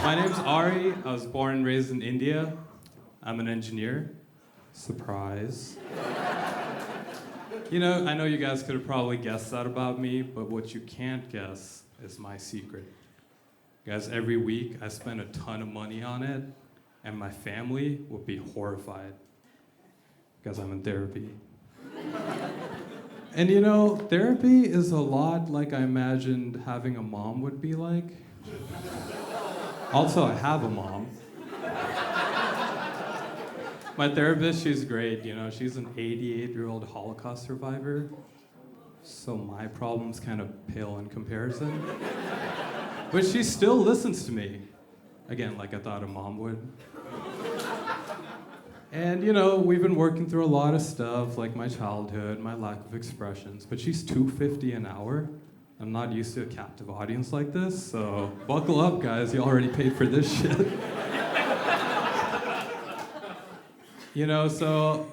My name's Ari. I was born and raised in India. I'm an engineer. Surprise. You know, I know you guys could have probably guessed that about me, but what you can't guess is my secret. Guys, every week I spend a ton of money on it, and my family would be horrified because I'm in therapy. And you know, therapy is a lot like I imagined having a mom would be like. Also, I have a mom. My therapist, she's great, you know, she's an 88-year-old Holocaust survivor, so my problems kind of pale in comparison. But she still listens to me. Again, like I thought a mom would. And you know, we've been working through a lot of stuff, like my childhood, my lack of expressions, but she's $250 an hour. I'm not used to a captive audience like this, so buckle up, guys, you already paid for this shit. You know, so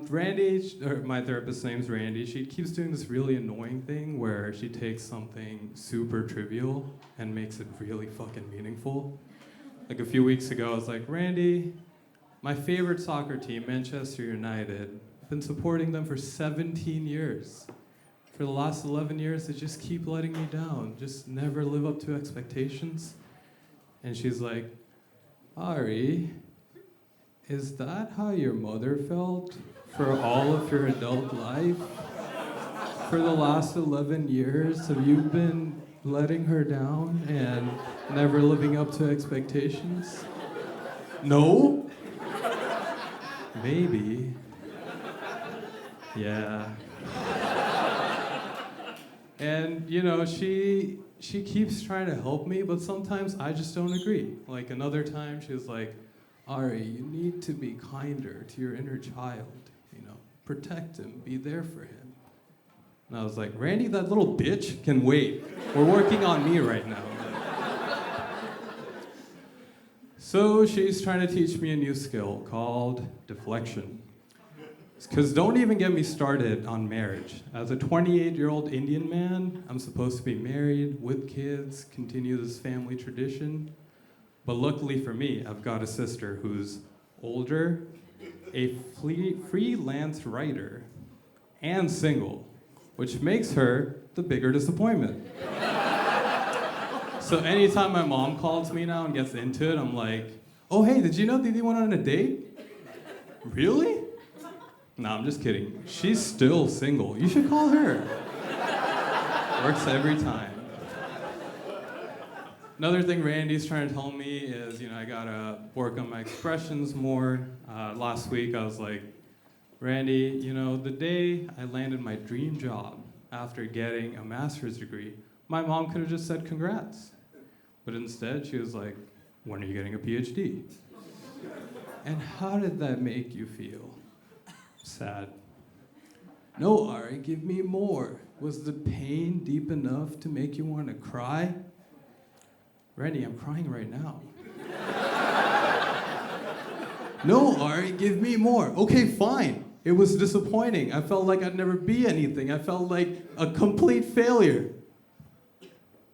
Randy, or my therapist's name's Randy, she keeps doing this really annoying thing where she takes something super trivial and makes it really fucking meaningful. Like a few weeks ago, I was like, Randy, my favorite soccer team, Manchester United, I've been supporting them for 17 years. For the last 11 years, they just keep letting me down, just never live up to expectations. And she's like, Ari, is that how your mother felt for all of your adult life? For the last 11 years, have you been letting her down and never living up to expectations? No? Maybe. Yeah. And you know, she keeps trying to help me, but sometimes I just don't agree. Like another time, she was like, Ari, you need to be kinder to your inner child, you know, protect him, be there for him. And I was like, Randy, that little bitch can wait. We're working on me right now. So she's trying to teach me a new skill called deflection. Because don't even get me started on marriage. As a 28-year-old Indian man, I'm supposed to be married with kids, continue this family tradition. But luckily for me, I've got a sister who's older, a freelance writer, and single, which makes her the bigger disappointment. So anytime my mom calls me now and gets into it, I'm like, oh hey, did you know Didi went on a date? Really? No, I'm just kidding. She's still single. You should call her. Works every time. Another thing Randy's trying to tell me is, you know, I gotta work on my expressions more. Last week I was like, Randy, you know, the day I landed my dream job after getting a master's degree, my mom could have just said congrats. But instead she was like, when are you getting a PhD? And how did that make you feel? Sad. No, Ari, give me more. Was the pain deep enough to make you want to cry? Randy, I'm crying right now. No, Ari, give me more. Okay, fine. It was disappointing. I felt like I'd never be anything. I felt like a complete failure.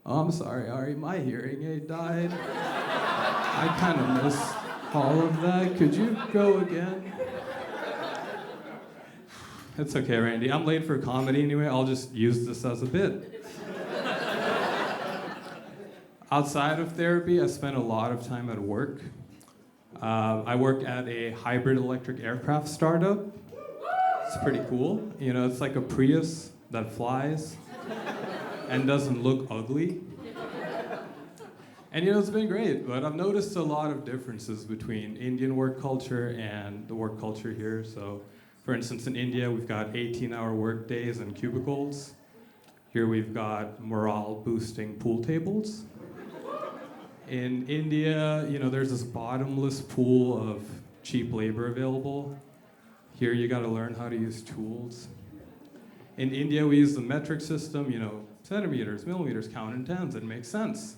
Oh, I'm sorry, Ari, my hearing aid died. I kind of miss all of that. Could you go again? It's okay, Randy. I'm late for comedy anyway. I'll just use this as a bit. Outside of therapy, I spend a lot of time at work. I work at a hybrid electric aircraft startup. It's pretty cool. You know, it's like a Prius that flies and doesn't look ugly. And you know, it's been great, but I've noticed a lot of differences between Indian work culture and the work culture here. So, for instance, in India, we've got 18-hour work days and cubicles. Here we've got morale-boosting pool tables. In India, you know, there's this bottomless pool of cheap labor available. Here you gotta learn how to use tools. In India, we use the metric system, you know, centimeters, millimeters, count in tens, it makes sense.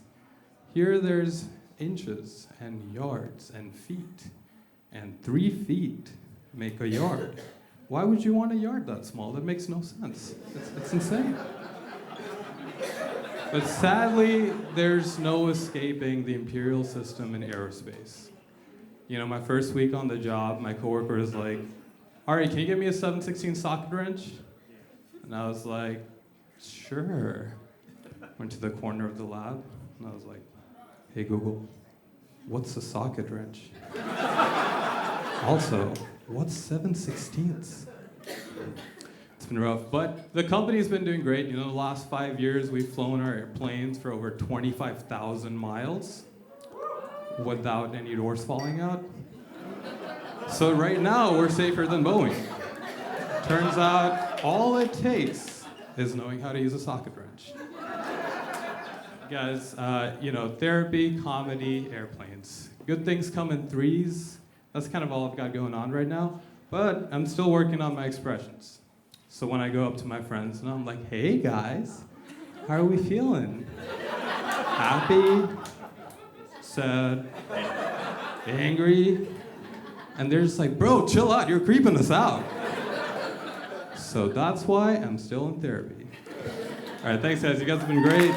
Here there's inches and yards and feet, and 3 feet make a yard. Why would you want a yard that small? That makes no sense. It's insane. But sadly, there's no escaping the imperial system in aerospace. You know, my first week on the job, my coworker was like, Ari, can you get me a 7/16 socket wrench? And I was like, sure. Went to the corner of the lab, and I was like, hey Google, what's a socket wrench? Also, what's 7/16? It's been rough, but the company's been doing great. You know, the last 5 years, we've flown our airplanes for over 25,000 miles without any doors falling out. So right now, we're safer than Boeing. Turns out, all it takes is knowing how to use a socket wrench. Guys, you know, therapy, comedy, airplanes. Good things come in threes. That's kind of all I've got going on right now. But I'm still working on my expressions. So when I go up to my friends and I'm like, hey guys, how are we feeling? Happy? Sad? Angry? And they're just like, bro, chill out, you're creeping us out. So that's why I'm still in therapy. All right, thanks guys, you guys have been great.